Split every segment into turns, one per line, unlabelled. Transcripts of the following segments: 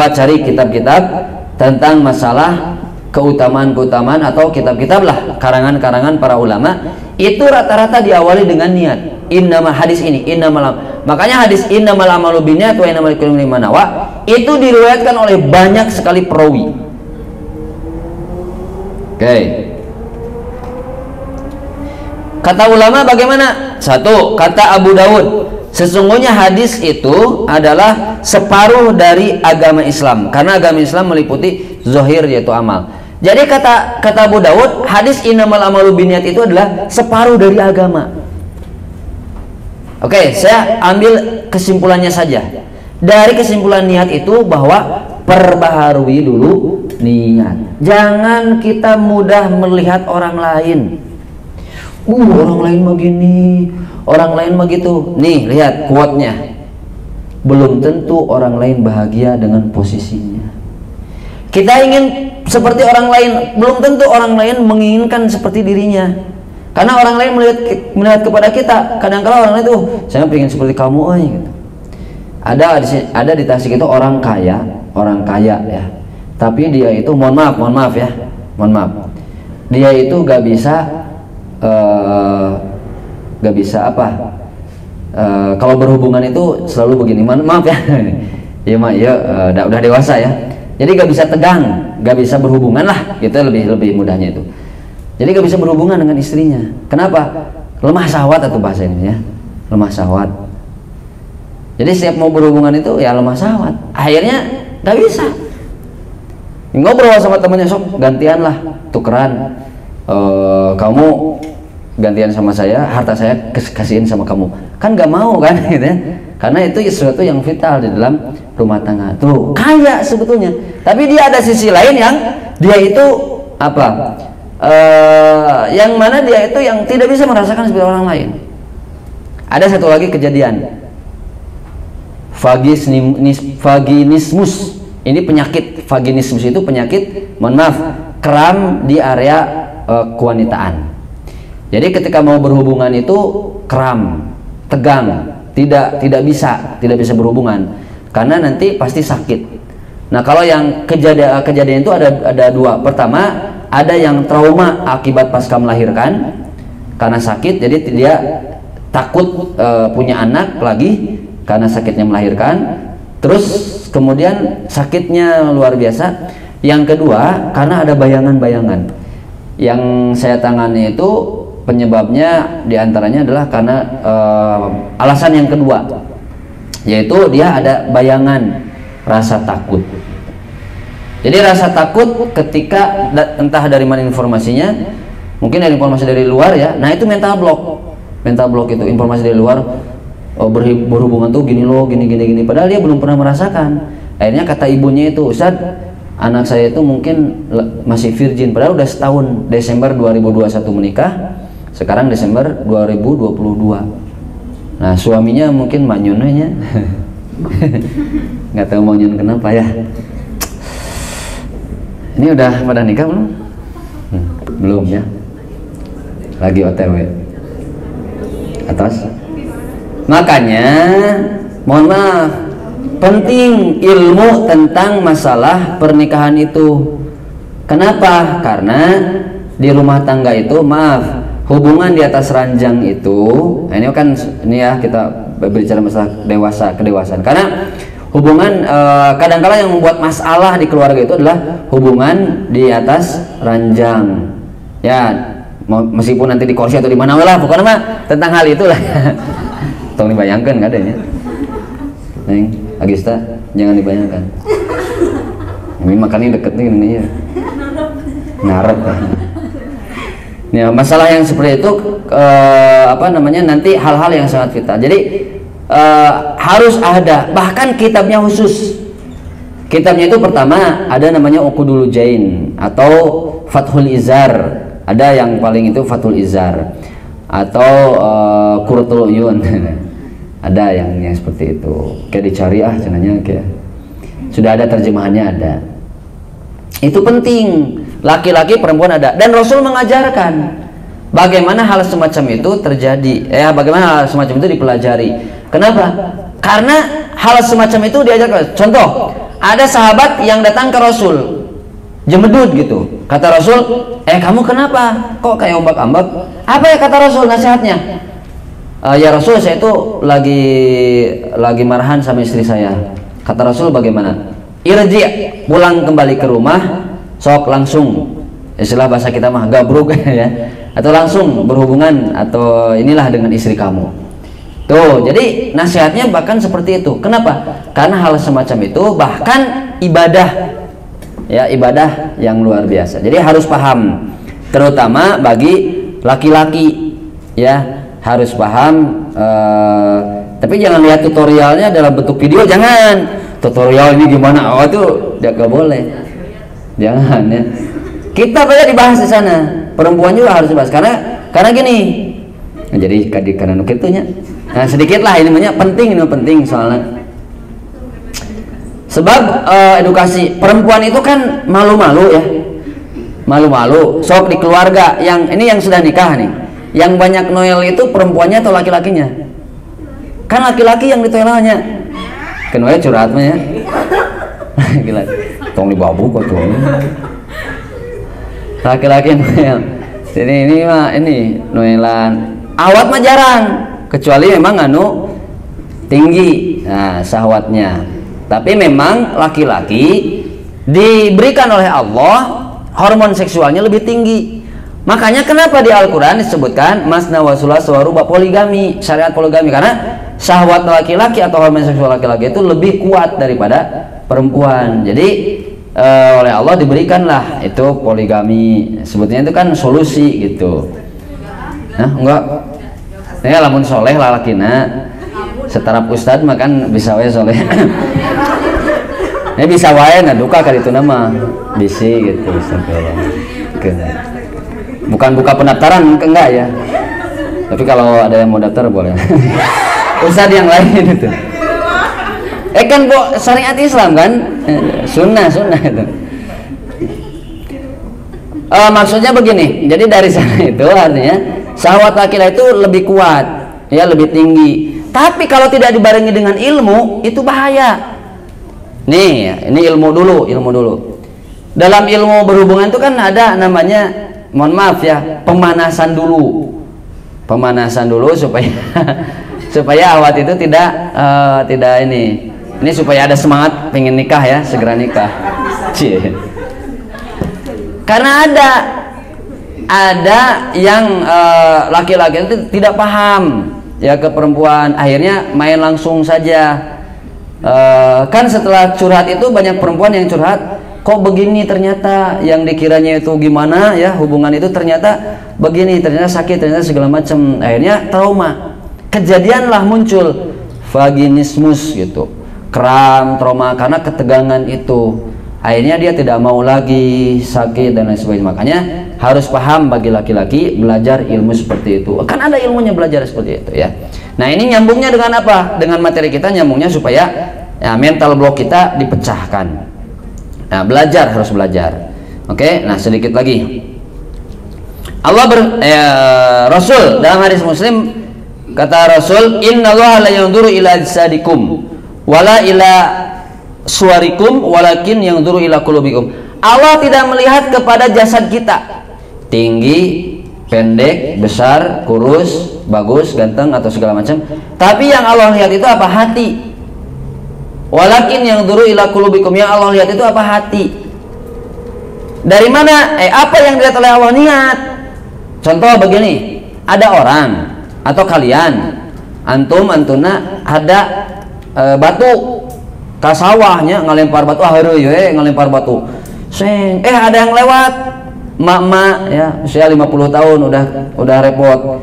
Coba cari kitab-kitab tentang masalah keutamaan-keutamaan atau kitab-kitab lah karangan-karangan para ulama, itu rata-rata diawali dengan niat. Innamal hadis ini, makanya hadis innamal amalu binniyat wa innamal likulli imrin ma nawa itu diriwayatkan oleh banyak sekali perawi. Oke. Kata ulama bagaimana? Satu, kata Abu Dawud, sesungguhnya hadis itu adalah separuh dari agama Islam, karena agama Islam meliputi zahir yaitu amal. Jadi kata Abu Dawud, hadis innamal amalu binniyat itu adalah separuh dari agama. Oke, saya ambil kesimpulannya saja. Dari kesimpulan niat itu bahwa perbaharui dulu niat. Jangan kita mudah melihat orang lain. Orang lain begini, orang lain begitu. Nih, lihat quote-nya. Belum tentu orang lain bahagia dengan posisinya. Kita ingin seperti orang lain, belum tentu orang lain menginginkan seperti dirinya. Karena orang lain melihat kepada kita, kadang-kala orang lain tuh, saya pengen seperti kamu, gitu. Ada di Tasik itu orang kaya ya. Tapi dia itu, mohon maaf ya, dia itu gak bisa apa? Kalau berhubungan itu selalu begini, maaf ya, udah dewasa ya. Jadi gak bisa tegang, gak bisa berhubungan lah, gitu lebih mudahnya itu. Jadi gak bisa berhubungan dengan istrinya. Kenapa? Lemah syahwat atau bahasa ini ya, lemah syahwat. Jadi setiap mau berhubungan itu ya lemah syahwat. Akhirnya gak bisa. Ngobrol sama temannya, sok gantian lah, tukeran. Kamu gantian sama saya, harta saya kasihin sama kamu. Kan gak mau kan, gitu ya. Karena itu sesuatu yang vital di dalam rumah tangga. Tuh kaya sebetulnya, tapi dia ada sisi lain yang dia itu apa? Yang mana dia itu yang tidak bisa merasakan seperti orang lain. Ada satu lagi kejadian, vaginismus. Ini penyakit, vaginismus itu penyakit, mohon maaf, kram di area kewanitaan. Jadi ketika mau berhubungan itu kram, tegang, tidak bisa berhubungan karena nanti pasti sakit. Nah, kalau yang kejadian itu ada dua. Pertama, ada yang trauma akibat pasca melahirkan karena sakit, jadi dia takut punya anak lagi karena sakitnya melahirkan. Terus kemudian sakitnya luar biasa. Yang kedua, karena ada bayangan-bayangan. Yang saya tangani itu penyebabnya diantaranya adalah karena alasan yang kedua, yaitu dia ada bayangan rasa takut. Jadi rasa takut ketika entah dari mana informasinya, mungkin dari informasi dari luar ya. Nah itu mental block itu informasi dari luar. Berhubungan tuh gini loh, gini. Padahal dia belum pernah merasakan. Akhirnya kata ibunya itu, Ustaz, anak saya itu mungkin masih virgin. Padahal udah setahun, Desember 2021 menikah. Sekarang Desember 2022. Nah suaminya mungkin manyunnya nggak tahu manyun kenapa ya. Ini udah pada nikah belum? Belum ya, lagi OTW atas. Makanya mohon maaf, penting ilmu tentang masalah pernikahan itu. Kenapa? Karena di rumah tangga itu, maaf, hubungan di atas ranjang itu, ini kan ini ya kita berbicara masalah kedewasaan. Karena hubungan kadang-kala yang membuat masalah di keluarga itu adalah hubungan di atas ranjang. Ya, meskipun nanti di kursi atau di mana lah, pokoknya mah tentang hal itulah. Tolong dibayangkan nggak adanya. Neng, Agista, jangan dibayangkan. Ini makannya deket nih ini ya. Ngarep. Ya, masalah yang seperti itu nanti hal-hal yang sangat vital. Jadi harus ada, bahkan kitabnya khusus. Kitabnya itu pertama ada namanya Uqudul Jain atau Fathul Izar. Ada yang paling itu Fathul Izar atau Qurratul Uyun. Ada yang seperti itu. Kayak dicari cenanya kayak sudah ada terjemahannya ada. Itu penting. Laki-laki perempuan ada, dan Rasul mengajarkan bagaimana hal semacam itu terjadi, bagaimana hal semacam itu dipelajari. Kenapa? Karena hal semacam itu diajarkan. Contoh, ada sahabat yang datang ke Rasul, jemedut gitu. Kata Rasul, kamu kenapa? Kok kayak ombak-ambak? Apa ya kata Rasul nasihatnya? Ya Rasul, saya itu lagi marahan sama istri saya. Kata Rasul, bagaimana? Irji, pulang kembali ke rumah, sok langsung, istilah bahasa kita mah gabruk ya, atau langsung berhubungan atau inilah dengan istri kamu. Tuh, jadi nasihatnya bahkan seperti itu. Kenapa? Karena hal semacam itu bahkan ibadah, ya ibadah yang luar biasa. Jadi harus paham, terutama bagi laki-laki, ya harus paham. Tapi jangan lihat tutorialnya dalam bentuk video, jangan. Tutorial ini gimana? Oh itu gak boleh, jangan ya. Kita banyak dibahas di sana. Perempuan juga harus dibahas karena gini. Nah, jadi karena nukitunya. Nah sedikit lah ini penting soalnya. Sebab edukasi perempuan itu kan malu-malu ya, malu-malu. Sok di keluarga yang ini yang sudah nikah nih, yang banyak noel itu perempuannya atau laki-lakinya? Kan laki-laki yang ditoelanya. Kenapa curhat mah ya? Gila, tong dibabu kok tuh. Laki-laki noel. Jadi ini mah noelan. Awat mah jarang, kecuali memang tinggi syahwatnya. Tapi memang laki-laki diberikan oleh Allah hormon seksualnya lebih tinggi. Makanya kenapa di Al-Quran disebutkan masna wa sulasa wa ruba, poligami, syariat poligami, karena syahwat laki-laki atau hormon seksual laki-laki itu lebih kuat daripada perempuan. Jadi oleh Allah diberikanlah itu poligami. Sebetulnya itu kan solusi gitu. Nah enggak, ini lamun soleh lalakina setarap ustad makan bisa wae soleh. Ini bisa wae ngaduka kali itu nama bisi gitu. Bukan buka pendaftaran enggak ya, tapi kalau ada yang mau daftar boleh. Ustad yang lain itu kan syariat Islam kan, sunnah itu. Maksudnya begini, jadi dari sana itu artinya syahwat laki-laki itu lebih kuat ya, lebih tinggi. Tapi kalau tidak dibarengi dengan ilmu itu bahaya. Nih ini ilmu dulu. Dalam ilmu berhubungan itu kan ada namanya, mohon maaf ya, pemanasan dulu supaya awat itu tidak ini supaya ada semangat pengen nikah ya, segera nikah. Karena ada yang laki-laki itu tidak paham ya ke perempuan, akhirnya main langsung saja. Kan setelah curhat itu banyak perempuan yang curhat, kok begini, ternyata yang dikiranya itu gimana ya hubungan itu ternyata begini, ternyata sakit, ternyata segala macam. Akhirnya trauma, kejadianlah muncul vaginismus gitu, kram, trauma karena ketegangan itu. Akhirnya dia tidak mau lagi, sakit dan lain sebagainya. Makanya harus paham bagi laki-laki belajar ilmu seperti itu. Kan ada ilmunya belajar seperti itu ya. Nah ini nyambungnya dengan apa? Dengan materi kita nyambungnya supaya ya, mental block kita dipecahkan. Nah harus belajar. Oke, nah sedikit lagi. Rasul dalam hadis Muslim kata Rasul, innallaha la yanzuru ila ajsadikum wala ila suwarikum walakin yanzuru ila qulubikum. Allah tidak melihat kepada jasad kita, tinggi, pendek, besar, kurus, bagus, ganteng atau segala macam. Tapi yang Allah lihat itu apa? Hati. Walakin yanzuru ila qulubikum, yang Allah lihat itu apa? Hati. Dari mana? Apa yang dilihat oleh Allah? Niat. Contoh begini, ada orang atau kalian, antuna ada batu ke sawahnya, ngelempar batu, ngelempar batu. Ada yang lewat, mak ya, usia 50 tahun udah repot.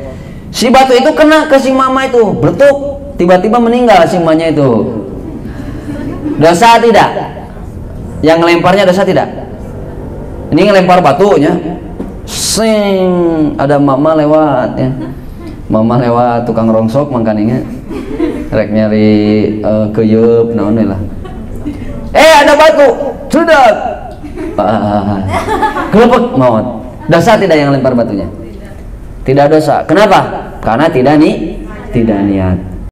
Si batu itu kena ke si mama itu, beletuk, tiba-tiba meninggal si mamanya itu. Dosa tidak? Yang ngelemparnya dosa tidak? Ini ngelempar batunya, ada mama lewat ya. Mama lewat tukang rongsok mangkaninya rek nyari keyeup naon lah. Ada batu, sudah. Kelepek maut. Dosa tidak yang lempar batunya? Tidak dosa. Kenapa? Karena tidak niat.